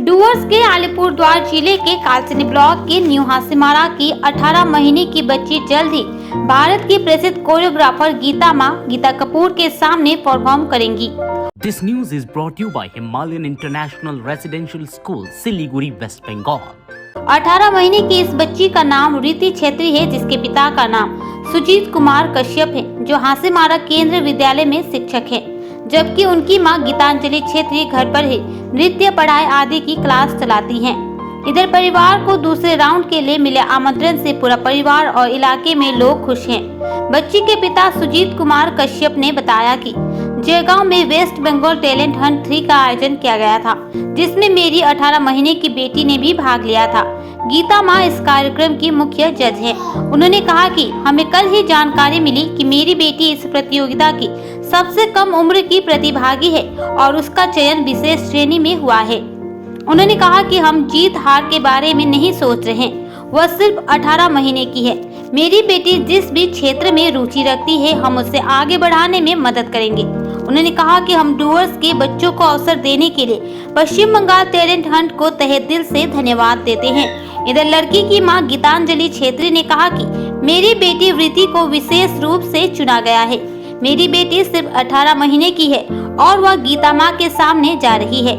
डुवर्स के अलीपुरद्वार जिले के कालसनी ब्लॉक के न्यू हासीमारा की 18 महीने की बच्ची जल्द ही भारत की प्रसिद्ध कोरियोग्राफर गीता कपूर के सामने परफॉर्म करेंगी। This news is brought to you by Himalayan International Residential School, Siliguri, West Bengal. 18 महीने की इस बच्ची का नाम रीति छेत्री है, जिसके पिता का नाम सुजीत कुमार कश्यप है, जो हासीमारा केंद्रीय विद्यालय में शिक्षक है, जबकि उनकी मां गीतांजलि छेत्री घर पर ही नृत्य, पढ़ाई आदि की क्लास चलाती हैं। इधर परिवार को दूसरे राउंड के लिए मिले आमंत्रण से पूरा परिवार और इलाके में लोग खुश हैं। बच्ची के पिता सुजीत कुमार कश्यप ने बताया कि जयगांव में वेस्ट बंगाल टैलेंट हंट 3 का आयोजन किया गया था, जिसमें मेरी 18 महीने की बेटी ने भी भाग लिया था। गीता मां इस कार्यक्रम की मुख्य जज हैं। उन्होंने कहा कि हमें कल ही जानकारी मिली कि मेरी बेटी इस प्रतियोगिता की सबसे कम उम्र की प्रतिभागी है और उसका चयन विशेष श्रेणी में हुआ है। उन्होंने कहा कि हम जीत हार के बारे में नहीं सोच रहे हैं, वह सिर्फ 18 महीने की है। मेरी बेटी जिस भी क्षेत्र में रुचि रखती है, हम उसे आगे बढ़ाने में मदद करेंगे। उन्होंने कहा कि हम डुवर्स के बच्चों को अवसर देने के लिए पश्चिम बंगाल टैलेंट हंट को तहे दिल से धन्यवाद देते हैं। इधर लड़की की मां गीतांजलि छेत्री ने कहा कि मेरी बेटी वृत्ति को विशेष रूप से चुना गया है। मेरी बेटी सिर्फ 18 महीने की है और वह गीता मां के सामने जा रही है।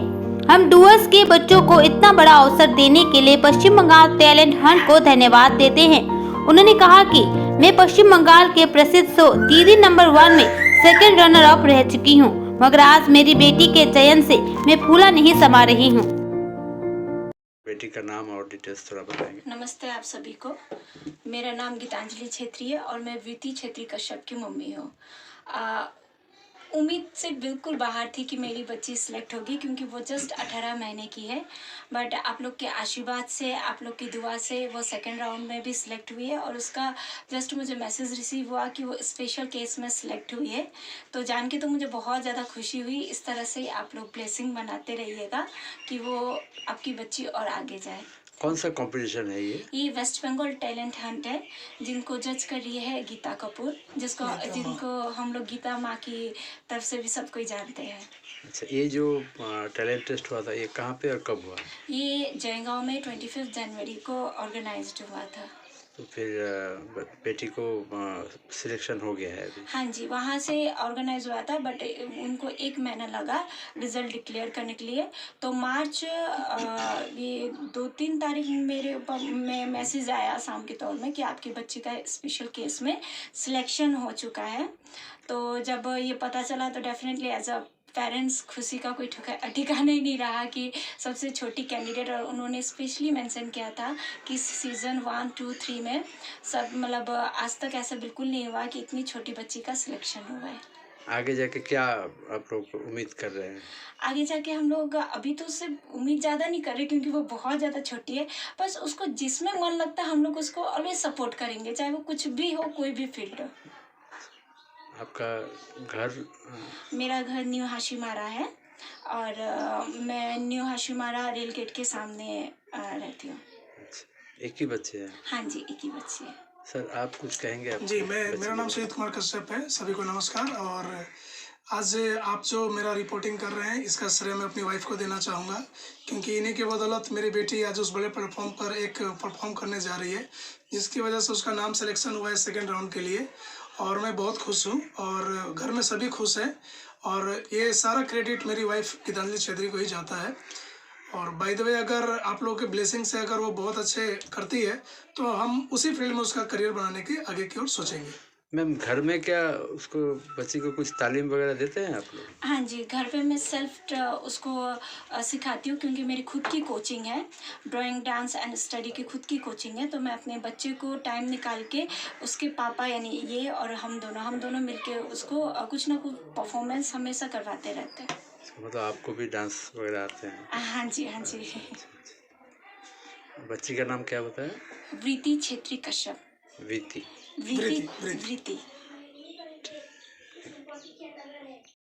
हम डुवर्स के बच्चों को इतना बड़ा अवसर देने के लिए पश्चिम बंगाल टैलेंट हंट को धन्यवाद देते हैं। उन्होंने कहा कि मैं पश्चिम बंगाल के प्रसिद्ध शो दीदी नंबर 1 में सेकंड रनर अप रह चुकी हूँ, मगर आज मेरी बेटी के चयन से मैं फूला नहीं समा रही हूँ। बेटी का नाम और डिटेल्स थोड़ा बताएंगे। नमस्ते आप सभी को। मेरा नाम गीतांजलि छेत्री है और मैं वृत्ति छेत्री कश्यप की मम्मी हूँ। उम्मीद से बिल्कुल बाहर थी कि मेरी बच्ची सिलेक्ट होगी, क्योंकि वो जस्ट 18 महीने की है। बट आप लोग के आशीर्वाद से, आप लोग की दुआ से वो सेकंड राउंड में भी सिलेक्ट हुई है और उसका जस्ट मुझे मैसेज रिसीव हुआ कि वो स्पेशल केस में सिलेक्ट हुई है। तो जान के तो मुझे बहुत ज़्यादा खुशी हुई। इस तरह से आप लोग ब्लेसिंग बनाते रहिएगा कि वो आपकी बच्ची और आगे जाए। कौन सा कंपटीशन है ये? वेस्ट बंगाल टैलेंट हंट है, जिनको जज कर रही है गीता कपूर, जिनको हम लोग गीता माँ की तरफ से भी सब कोई जानते हैं। अच्छा, ये जो टैलेंट टेस्ट हुआ था, ये कहाँ पे और कब हुआ? ये जयगांव में 25 जनवरी को ऑर्गेनाइज्ड हुआ था। तो फिर बेटी को सिलेक्शन हो गया है अभी? हाँ जी, वहाँ से ऑर्गेनाइज हुआ था, बट उनको 1 महीना लगा रिजल्ट डिक्लेयर करने के लिए। तो मार्च ये 2-3 तारीख मेरे में मैसेज आया शाम के तौर में कि आपकी बच्ची का स्पेशल केस में सिलेक्शन हो चुका है। तो जब ये पता चला तो डेफिनेटली एज अ पेरेंट्स खुशी का कोई ठिकाना ही नहीं रहा कि सबसे छोटी कैंडिडेट। और उन्होंने स्पेशली मेंशन किया था कि सीज़न 1, 2, 3 में सब मतलब आज तक ऐसा बिल्कुल नहीं हुआ कि इतनी छोटी बच्ची का सिलेक्शन हुआ है। आगे जाके क्या आप लोग उम्मीद कर रहे हैं? आगे जाके हम लोग अभी तो उससे उम्मीद ज़्यादा नहीं कर रहे, क्योंकि वो बहुत ज़्यादा छोटी है। बस उसको जिसमें मन लगता है हम लोग उसको ऑलवेज सपोर्ट करेंगे, चाहे वो कुछ भी हो, कोई भी फील्ड हो। आपका घर? मेरा घर न्यू हाशीमारा है और मैं न्यू हाशीमारा रेल गेट के सामने रहती हूँ। अच्छा, एक ही बच्चे हैं? हाँ जी, एक ही बच्ची है। सर, आप कुछ कहेंगे? जी, मेरा नाम सुजीत कुमार कश्यप है। सभी को नमस्कार। और आज आप जो मेरा रिपोर्टिंग कर रहे हैं, इसका श्रेय मैं अपनी वाइफ को देना चाहूँगा, क्योंकि इन्हीं की बदौलत मेरी बेटी आज उस बड़े प्लेटफॉर्म पर एक परफॉर्म करने जा रही है, जिसकी वजह से उसका नाम सिलेक्शन हुआ है सेकंड राउंड के लिए। और मैं बहुत खुश हूँ और घर में सभी खुश हैं। और ये सारा क्रेडिट मेरी वाइफ गीतांजलि छेत्री को ही जाता है। और बाय द वे, अगर आप लोगों के ब्लेसिंग से अगर वो बहुत अच्छे करती है तो हम उसी फील्ड में उसका करियर बनाने की आगे की ओर सोचेंगे। मैम, घर में क्या उसको, बच्ची को कुछ तालीम वगैरह देते हैं आप लोग? हाँ जी, घर पे मैं सेल्फ उसको सिखाती हूँ, क्योंकि मेरी खुद की कोचिंग है, ड्राइंग, डांस एंड स्टडी की खुद की कोचिंग है। तो मैं अपने बच्चे को टाइम निकाल के उसके पापा यानी ये और हम दोनों मिलके उसको कुछ ना कुछ परफॉर्मेंस हमेशा करवाते रहते हैं। मतलब आपको भी डांस वगैरह आते हैं? हाँ जी, हाँ जी। बच्ची का नाम क्या बताया? वृत्ति छेत्री कश्यप। वृत्ति? वृत्ति।